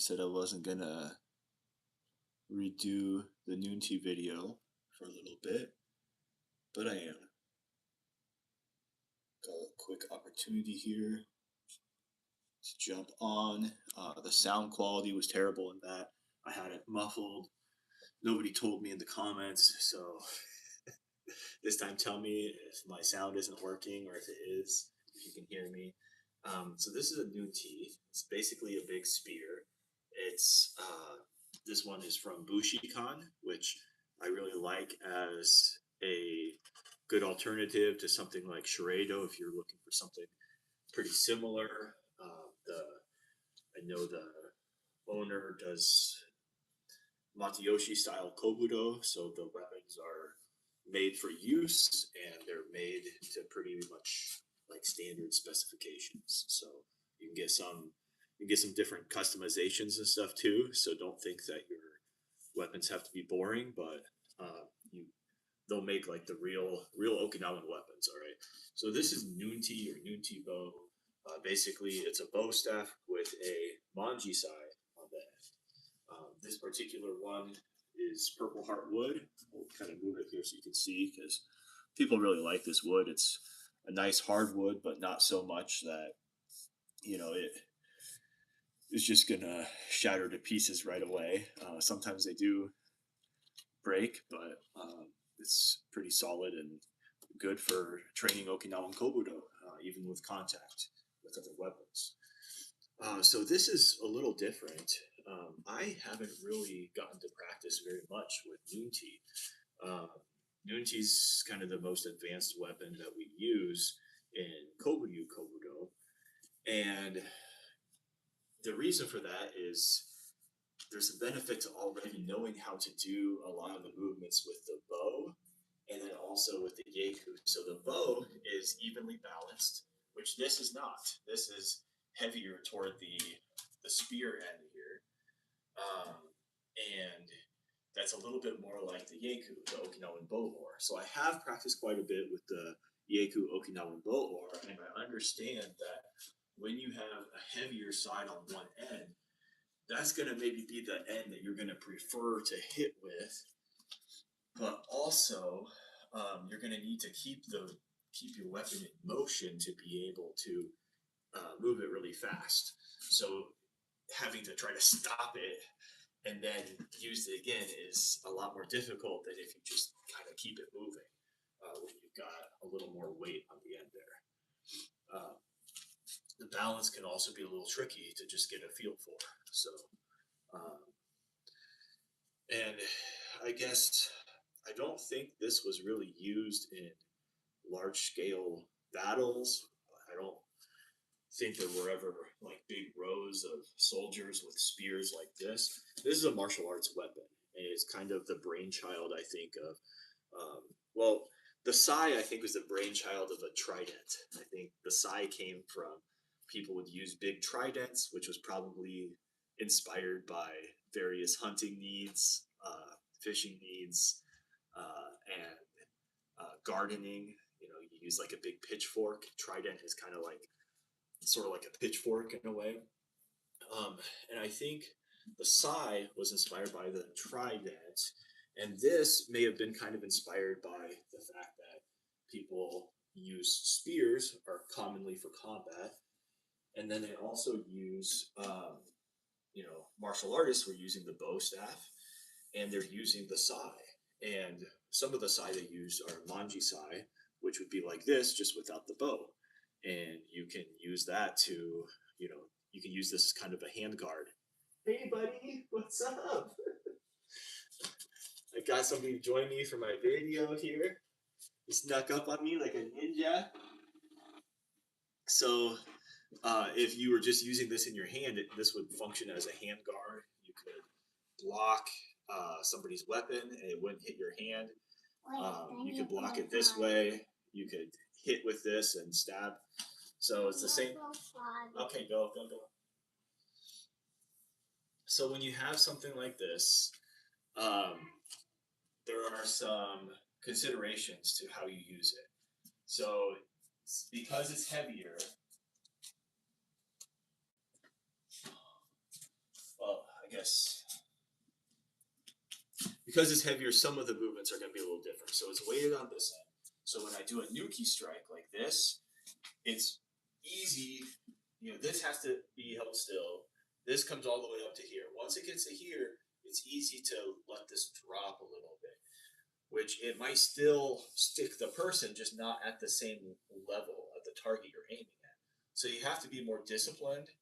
said I wasn't gonna redo the Nunti video for a little bit, but I am. Got a quick opportunity here to jump on. The sound quality was terrible in that. I had it muffled. Nobody told me in the comments, so this time tell me if my sound isn't working or if it is, if you can hear me. So this is a Nunti. It's basically a big spear. It's this one is from Bushikan, which I really like as a good alternative to something like Sharado if you're looking for something pretty similar. I know the owner does Matayoshi style kobudo, so the weapons are made for use and they're made to pretty much like standard specifications. So you can get some different customizations and stuff too. So don't think that your weapons have to be boring, but you they'll make like the real Okinawan weapons. All right. So this is Nunti or Nunti bow. Basically, it's a bow staff with a manji sai on the end. This particular one is purple heart wood. We'll kind of move it here so you can see because people really like this wood. It's a nice hardwood, but not so much that it is just gonna shatter to pieces right away. Sometimes they do break, but it's pretty solid and good for training Okinawan kobudo, even with contact with other weapons. So this is a little different. I haven't really gotten to practice very much with Nunti. Nunti's kind of the most advanced weapon that we use in Koburyu Kobudo. And the reason for that is there's a benefit to already knowing how to do a lot of the movements with the bow and then also with the Yeku. So the bow is evenly balanced, which this is not. This is heavier toward the spear end here. And that's a little bit more like the Yeku, the Okinawan bow oar. So I have practiced quite a bit with the Yeku Okinawan bow oar, and I understand that when you have a heavier side on one end, that's going to maybe be the end that you're going to prefer to hit with, but also you're going to need to keep your weapon in motion to be able to move it really fast. So having to try to stop it and then use it again is a lot more difficult than if you just kind of keep it moving when you've got a little more weight on the end there. The balance can also be a little tricky to just get a feel for. So, and I guess I don't think this was really used in large scale battles. I don't think there were ever like big rows of soldiers with spears like this. This is a martial arts weapon, and it's kind of the brainchild, I think, of the sai I think was the brainchild of a trident. I think the sai came from people would use big tridents, which was probably inspired by various hunting needs, fishing needs, and gardening. You use like a big pitchfork. Trident is kind of like sort of like a pitchfork in a way. And I think the sai was inspired by the trident, and this may have been kind of inspired by the fact that people use spears are commonly for combat, and then they also use, martial artists were using the bow staff, and they're using the sai. And some of the sai they use are manji sai, which would be like this, just without the bow. And you can use that to, you can use this as kind of a hand guard. Hey, buddy, what's up? I got somebody to join me for my video here. He snuck up on me like a ninja. So if you were just using this in your hand, this would function as a hand guard. You could block somebody's weapon and it wouldn't hit your hand. You could block it this way. You could hit with this and stab. So it's the same. Okay, go. So when you have something like this, there are some considerations to how you use it. So because it's heavier, well, this, because it's heavier, some of the movements are going to be a little different. So it's weighted on this end. So when I do a Nunti strike like this, it's easy. This has to be held still. This comes all the way up to here. Once it gets to here, it's easy to let this drop a little bit, which it might still stick the person, just not at the same level at the target you're aiming at. So you have to be more disciplined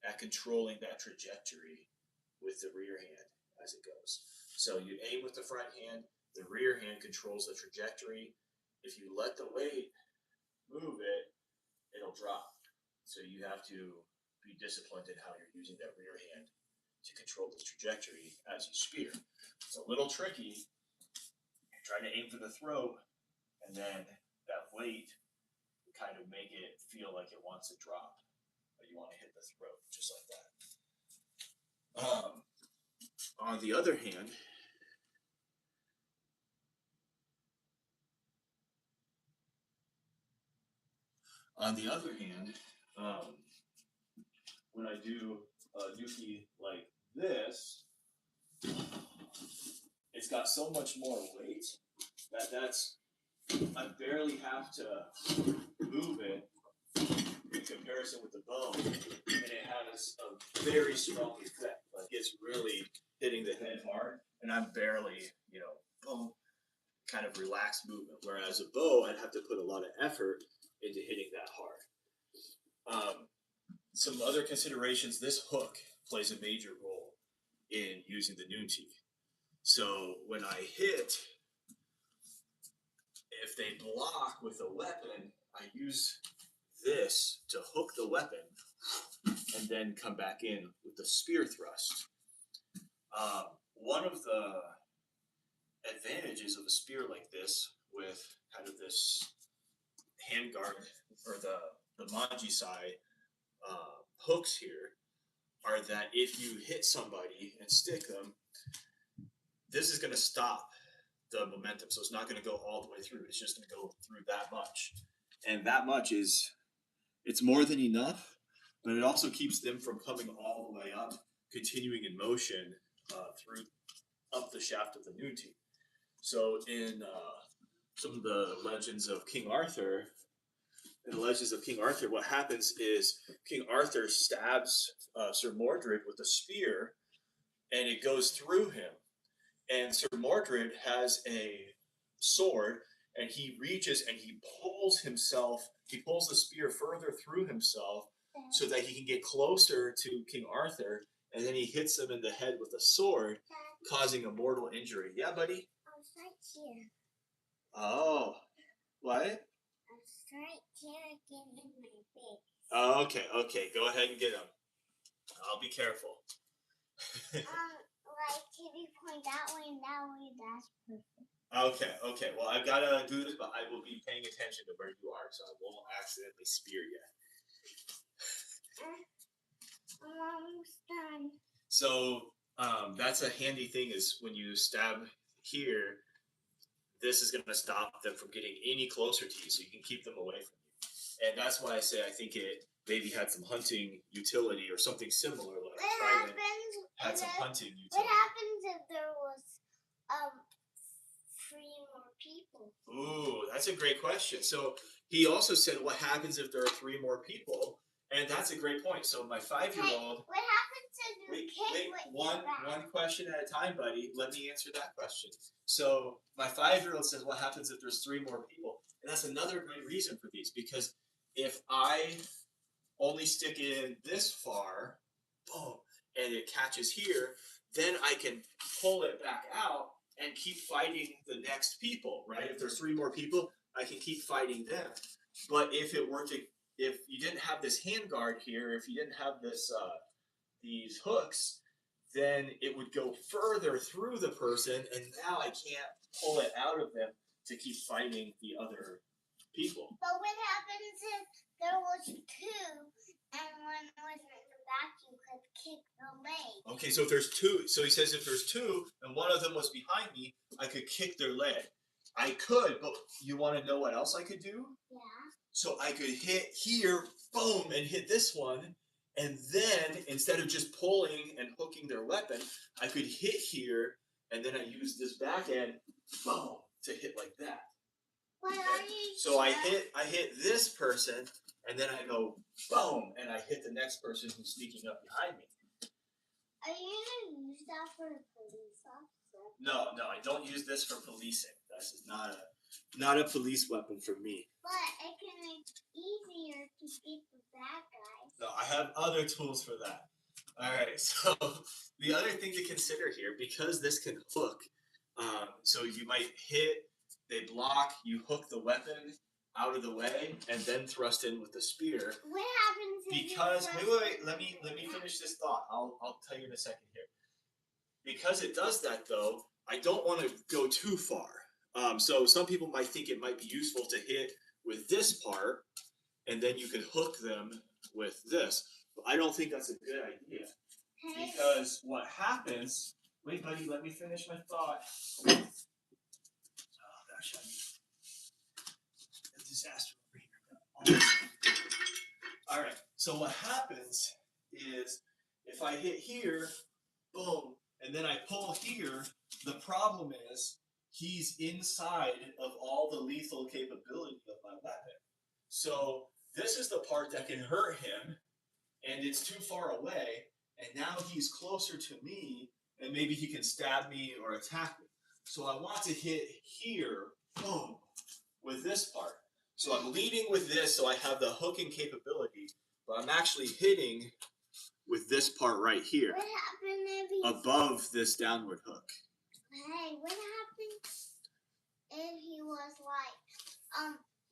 at controlling that trajectory with the rear hand as it goes. So you aim with the front hand, the rear hand controls the trajectory. If you let the weight move it, it'll drop. So you have to be disciplined in how you're using that rear hand to control this trajectory as you spear. It's a little tricky. You're trying to aim for the throat, and then that weight kind of make it feel like it wants to drop, but you want to hit the throat just like that. On the other hand, when I do a Nunti like this, it's got so much more weight that's I barely have to move it in comparison with the bow, and it has a very strong effect. Like it's really hitting the head hard, and I'm barely, boom, kind of relaxed movement. Whereas a bow, I'd have to put a lot of effort into hitting that hard. Some other considerations: this hook plays a major role in using the Nunti. So when I hit, if they block with a weapon, I use this to hook the weapon and then come back in with the spear thrust. One of the advantages of a spear like this, with kind of this handguard or the manji sai hooks here, are that if you hit somebody and stick them, this is going to stop the momentum. So it's not going to go all the way through. It's just going to go through that much. And that much it's more than enough, but it also keeps them from coming all the way up, continuing in motion through up the shaft of the Nunti. So in some of the legends of King Arthur, what happens is King Arthur stabs Sir Mordred with a spear, and it goes through him. And Sir Mordred has a sword, and he reaches and he pulls the spear further through himself so that he can get closer to King Arthur, and then he hits him in the head with a sword, causing a mortal injury. Yeah, buddy? I was right here. Oh, what? I was right here getting my face. Oh, okay. Go ahead and get him. I'll be careful. Like if you point that way, that's perfect. Okay. Well, I've got to do this, but I will be paying attention to where you are, so I won't accidentally spear you. I'm almost done. So that's a handy thing, is when you stab here, this is going to stop them from getting any closer to you, so you can keep them away from you. And that's why I say I think it maybe had some hunting utility or something similar. Like Trident had some hunting utility. What happens if there was 3 more people? Ooh, that's a great question. So he also said, what happens if there are 3 more people? And that's a great point. So my 5-year-old... What happens if you kick with one question at a time, buddy. Let me answer that question. So my 5-year-old says, what happens if there's 3 more people? And that's another great reason for these, because if I only stick it in this far, boom, and it catches here, then I can pull it back out and keep fighting the next people, right? If there's 3 more people, I can keep fighting them. But if you didn't have this handguard here, if you didn't have this these hooks, then it would go further through the person, and now I can't pull it out of them to keep fighting the other people. But what happens if there was 2 and one was in the back? You could kick the leg. Okay, so if there's 2, so he says if there's 2 and one of them was behind me, I could kick their leg. I could, but you want to know what else I could do? Yeah. So I could hit here, boom, and hit this one, And then instead of just pulling and hooking their weapon, I could hit here, and then I use this back end, boom, to hit like that. What are you? So I hit this person, and then I go boom, and I hit the next person who's sneaking up behind me. Are you gonna use that for a police officer? No, I don't use this for policing. This is not a police weapon for me. But it can make it easier to get the bad guys. No, I have other tools for that. All right, so the other thing to consider here, because this can hook, so you might hit, they block, you hook the weapon out of the way, and then thrust in with the spear. What happens if Because wait, let me finish this thought. I'll tell you in a second here. Because it does that though, I don't want to go too far. So some people might think it might be useful to hit with this part, and then you could hook them with this. But I don't think that's a good idea. Because what happens? Wait, buddy, let me finish my thought. Oh gosh, I'm a disaster over here. All right. So what happens is if I hit here, boom, and then I pull here, the problem is he's inside of all the lethal capability of my weapon. So this is the part that can hurt him, and it's too far away, and now he's closer to me, and maybe he can stab me or attack me. So I want to hit here, boom, with this part. So I'm leading with this, so I have the hooking capability, but I'm actually hitting with this part right here. What happened if he... above this downward hook. Hey, what happened if he was like,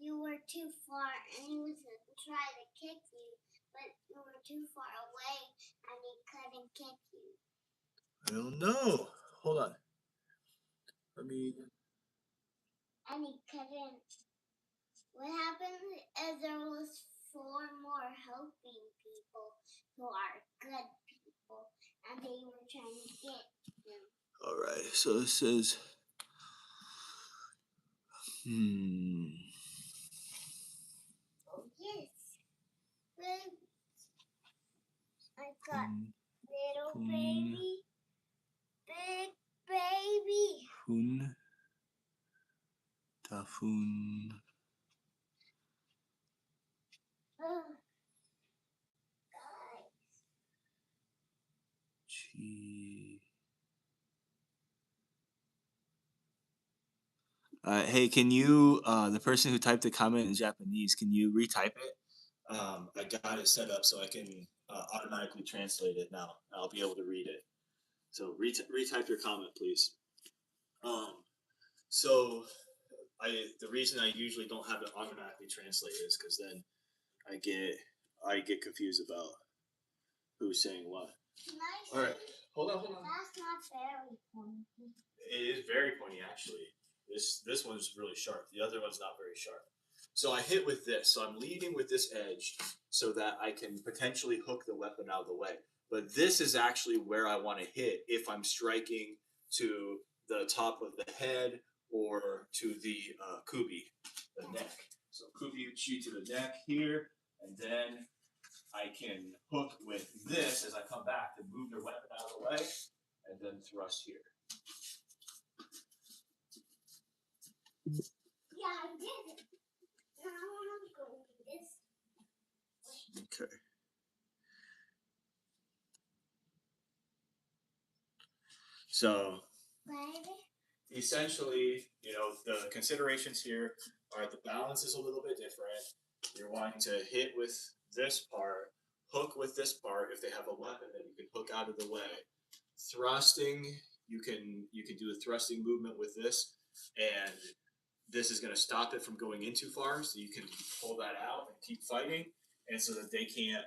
you were too far and he was trying to kick you, but you were too far away and he couldn't kick you? I don't know. Hold on. And he couldn't. What happened if there was 4 more helping people who are good people and they were trying to get him? All right. So this says, Oh yes. Big. I got little baby, big baby. Fun. Tafun. Oh, guys. Chi. Hey, can you, the person who typed the comment in Japanese, can you retype it? I got it set up so I can automatically translate it now. I'll be able to read it. So retype your comment, please. So the reason I usually don't have it automatically translated is because then I get confused about who's saying what. All right, hold on. That's not very pointy. It is very pointy, actually. This one's really sharp. The other one's not very sharp. So I hit with this. So I'm leading with this edge so that I can potentially hook the weapon out of the way. But this is actually where I want to hit if I'm striking to the top of the head or to the kubi, the neck. So kubi uchi to the neck here, and then I can hook with this as I come back to move their weapon out of the way, and then thrust here. Yeah, I did it. Now I'm going to do this. Okay. So, essentially, the considerations here are the balance is a little bit different. You're wanting to hit with this part, hook with this part. If they have a weapon that you can hook out of the way. Thrusting, you can do a thrusting movement with this, and this is going to stop it from going in too far, so you can pull that out and keep fighting, and so that they can't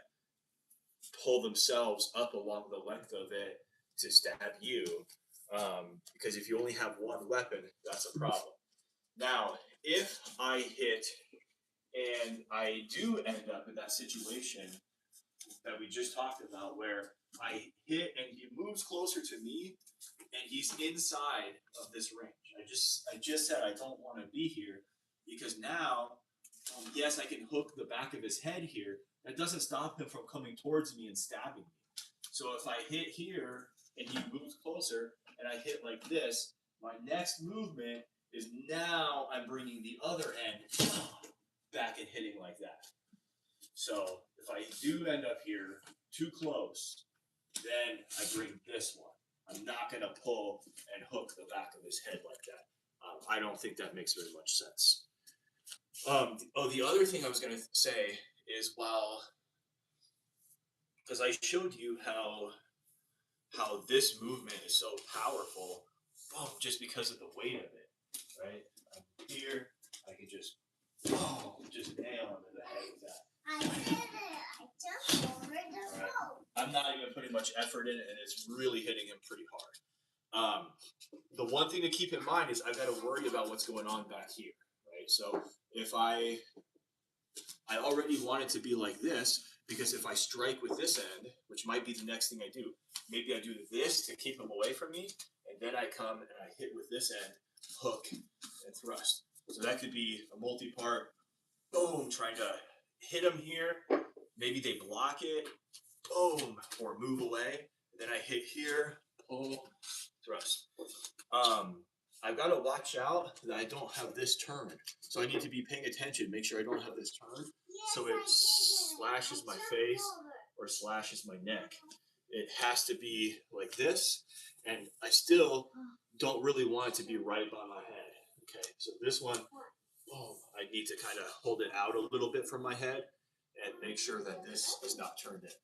pull themselves up along the length of it to stab you. Because if you only have one weapon, that's a problem. Now, if I hit and I do end up in that situation that we just talked about, where I hit and he moves closer to me and he's inside of this range. I just said I don't want to be here because now, yes, I can hook the back of his head here, that doesn't stop him from coming towards me and stabbing me. So if I hit here and he moves closer and I hit like this, my next movement is now I'm bringing the other end back and hitting like that. So if I do end up here too close, then I bring this one. I'm not going to pull and hook the back of his head like that. I don't think that makes very much sense. The other thing I was going to say is because I showed you how this movement is so powerful, just because of the weight of it, right? I'm here, I can just nail him in the head with that. I did it. I jumped over the rope. I'm not even putting much effort in it, and it's really hitting him pretty hard. The one thing to keep in mind is I've got to worry about what's going on back here, right? So if I already want it to be like this, because if I strike with this end, which might be the next thing I do, maybe I do this to keep him away from me, and then I come and I hit with this end, hook, and thrust. So that could be a multi-part, boom, trying to hit him here. Maybe they block it, boom, or move away. Then I hit here, pull, thrust. I've got to watch out that I don't have this turn. So I need to be paying attention, make sure I don't have this turn. So it slashes my face or slashes my neck. It has to be like this, and I still don't really want it to be right by my head. Okay, so this one, boom, I need to kind of hold it out a little bit from my head and make sure that this is not turned in.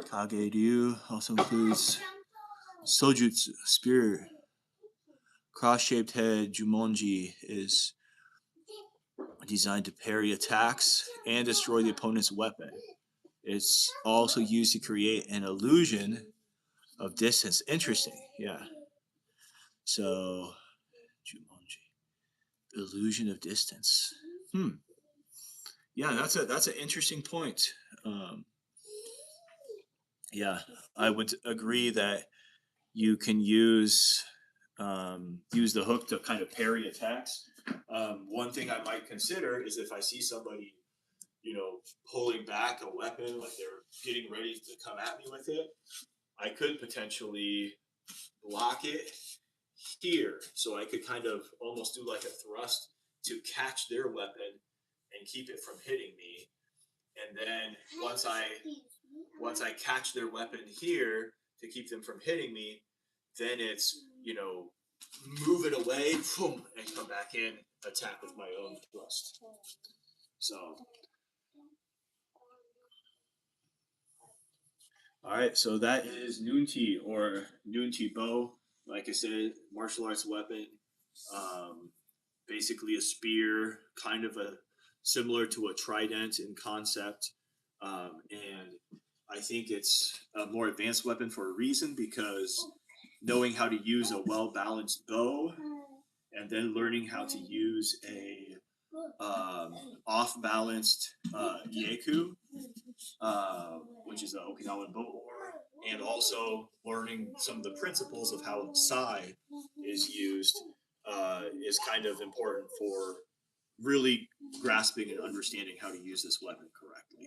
Kage-ryu also includes Sojutsu, spear, cross-shaped head. Jumonji is designed to parry attacks and destroy the opponent's weapon. It's also used to create an illusion of distance. Interesting, yeah. So, Jumonji, illusion of distance. Yeah, that's an interesting point. Yeah, I would agree that you can use the hook to kind of parry attacks. One thing I might consider is if I see somebody, pulling back a weapon, like they're getting ready to come at me with it, I could potentially block it here, so I could kind of almost do like a thrust to catch their weapon and keep it from hitting me. And then once I catch their weapon here to keep them from hitting me, then it's move it away, boom, and come back in, attack with my own thrust. So, all right, so that is Nunti or Nunti bow. Like I said, martial arts weapon, basically a spear, kind of similar to a trident in concept, and I think it's a more advanced weapon for a reason, because knowing how to use a well balanced bow and then learning how to use a off balanced ieku, which is an Okinawan bow oar, and also learning some of the principles of how sai is used is kind of important for really grasping and understanding how to use this weapon correctly.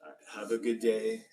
All right, have a good day.